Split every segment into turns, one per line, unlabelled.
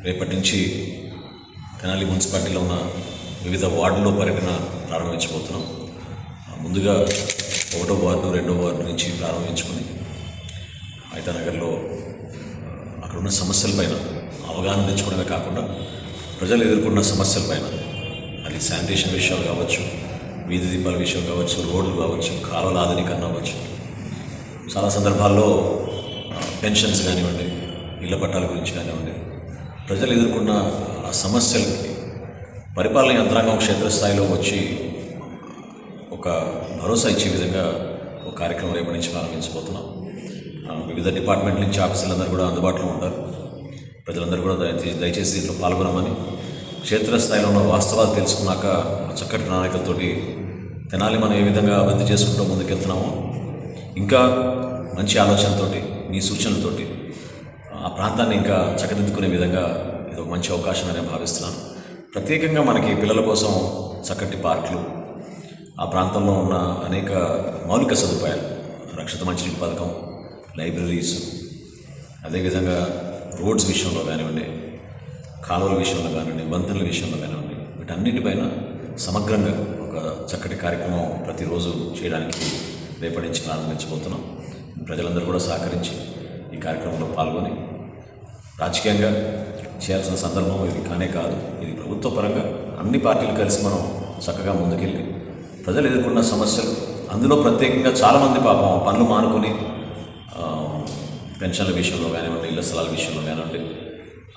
రేపటి నుంచి తెనాలి మున్సిపాలిటీలో ఉన్న వివిధ వార్డుల్లో పర్యటన ప్రారంభించబోతున్నాం. ముందుగా 1వ వార్డు 2వ వార్డు నుంచి ప్రారంభించుకొని ఐతానగర్లో అక్కడ ఉన్న సమస్యలపైన అవగాహన తెచ్చుకోవడమే కాకుండా ప్రజలు ఎదుర్కొన్న సమస్యలపైన, అది శానిటేషన్ విషయాలు కావచ్చు, వీధి దీపాల విషయం కావచ్చు, రోడ్లు కావచ్చు, కాలువల ఆధునీకరణ అవ్వచ్చు, చాలా సందర్భాల్లో పెన్షన్స్ కానివ్వండి, ఇళ్ల పట్టాల గురించి కానివ్వండి, ప్రజలు ఎదుర్కొన్న ఆ సమస్యలకి పరిపాలన యంత్రాంగం క్షేత్రస్థాయిలో వచ్చి ఒక భరోసా ఇచ్చే విధంగా ఒక కార్యక్రమం రేపటి నుంచి ప్రారంభించబోతున్నాం. వివిధ డిపార్ట్మెంట్ నుంచి ఆఫీసర్లందరూ కూడా అందుబాటులో ఉంటారు. ప్రజలందరూ కూడా దయచేసి దీంట్లో పాల్గొనమని, క్షేత్రస్థాయిలో ఉన్న వాస్తవాలు తెలుసుకున్నాక చక్కటి ప్రణాళికలతోటి తెనాలి మనం ఏ విధంగా అభివృద్ధి చేసుకుంటూ ముందుకెళ్తున్నామో, ఇంకా మంచి ఆలోచనతోటి, మీ సూచనలతోటి ఆ ప్రాంతాన్ని ఇంకా చక్కదిద్దుకునే విధంగా ఇది ఒక మంచి అవకాశం అని భావిస్తున్నాను. ప్రత్యేకంగా మనకి పిల్లల కోసం చక్కటి పార్కులు, ఆ ప్రాంతంలో ఉన్న అనేక మౌలిక సదుపాయాలు, రక్షిత మంచినీటి పథకం, లైబ్రరీస్, అదేవిధంగా రోడ్స్ విషయంలో కానివ్వండి, కాలువల విషయంలో కానివ్వండి, వంతెనల విషయంలో కానివ్వండి, వీటన్నిటిపైన సమగ్రంగా ఒక చక్కటి కార్యక్రమం ప్రతిరోజు చేయడానికి రేపటి నుంచి ప్రారంభించబోతున్నాం. ప్రజలందరూ కూడా సహకరించి ఈ కార్యక్రమంలో పాల్గొని రాజకీయంగా చేయాల్సిన సందర్భం ఇది కానే కాదు. ఇది ప్రభుత్వ పరంగా అన్ని పార్టీలు కలిసి మనం చక్కగా ముందుకెళ్ళి ప్రజలు ఎదుర్కొన్న సమస్యలు, అందులో ప్రత్యేకంగా చాలామంది పాపం పనులు మానుకొని పెన్షన్ల విషయంలో కానివ్వండి, ఇళ్ల స్థలాల విషయంలో కానివ్వండి,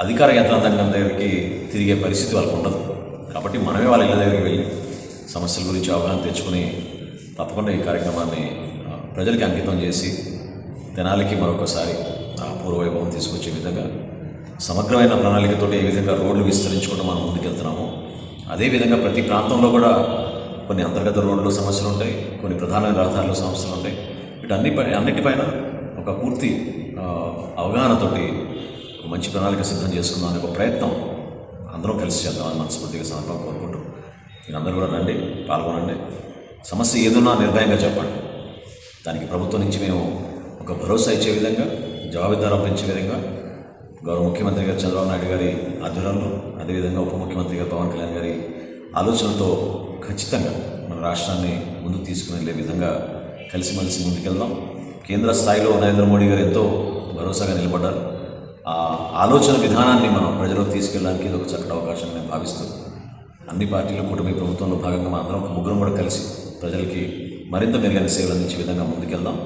అధికార యంత్రాంగం దగ్గరికి తిరిగే పరిస్థితి వాళ్ళకు ఉండదు. కాబట్టి మనమే వాళ్ళ ఇళ్ళ దగ్గరికి వెళ్ళి సమస్యల గురించి అవగాహన తెచ్చుకొని తప్పకుండా ఈ కార్యక్రమాన్ని ప్రజలకి అంకితం చేసి తెనాలికి మరొకసారి పూర్వవైభవం తీసుకొచ్చే విధంగా సమగ్రమైన ప్రణాళికతో ఏ విధంగా రోడ్లు విస్తరించుకుంటూ మనం ముందుకెళ్తున్నామో, అదేవిధంగా ప్రతి ప్రాంతంలో కూడా కొన్ని అంతర్గత రోడ్లు సమస్యలు ఉంటాయి, కొన్ని ప్రధానమైన రహదారుల సమస్యలు ఉంటాయి. అన్నిటిపైన ఒక పూర్తి అవగాహనతోటి ఒక మంచి ప్రణాళిక సిద్ధం చేసుకుందాం అనే ఒక ప్రయత్నం అందరం కలిసి చేద్దామని మనస్ఫూర్తిగా సందర్భంగా కోరుకుంటూ, మీరందరూ కూడా రండి, పాల్గొనండి. సమస్య ఏదున్నా నిర్భయంగా చెప్పండి. దానికి ప్రభుత్వం నుంచి మేము ఒక భరోసా ఇచ్చే విధంగా, జవాబుదారం పెంచే విధంగా గౌరవ ముఖ్యమంత్రి గారు చంద్రబాబు నాయుడు గారి ఆధ్వర్యంలో, అదేవిధంగా ఉప ముఖ్యమంత్రి గారు పవన్ కళ్యాణ్ గారి ఆలోచనతో ఖచ్చితంగా మన రాష్ట్రాన్ని ముందుకు తీసుకుని వెళ్ళే విధంగా కలిసిమెలిసి ముందుకెళ్దాం. కేంద్ర స్థాయిలో నరేంద్ర మోడీ గారు ఎంతో భరోసాగా నిలబడ్డారు. ఆ ఆలోచన విధానాన్ని మనం ప్రజలకు తీసుకెళ్ళడానికి ఇది ఒక చక్కటి అవకాశం నేను భావిస్తూ, అన్ని పార్టీలు కూటమి ప్రభుత్వంలో భాగంగా మనం అందరం ఒక ముగ్గురం కూడా కలిసి ప్రజలకి మరింత మెరుగైన సేవలు అందించే విధంగా ముందుకెళ్దాం.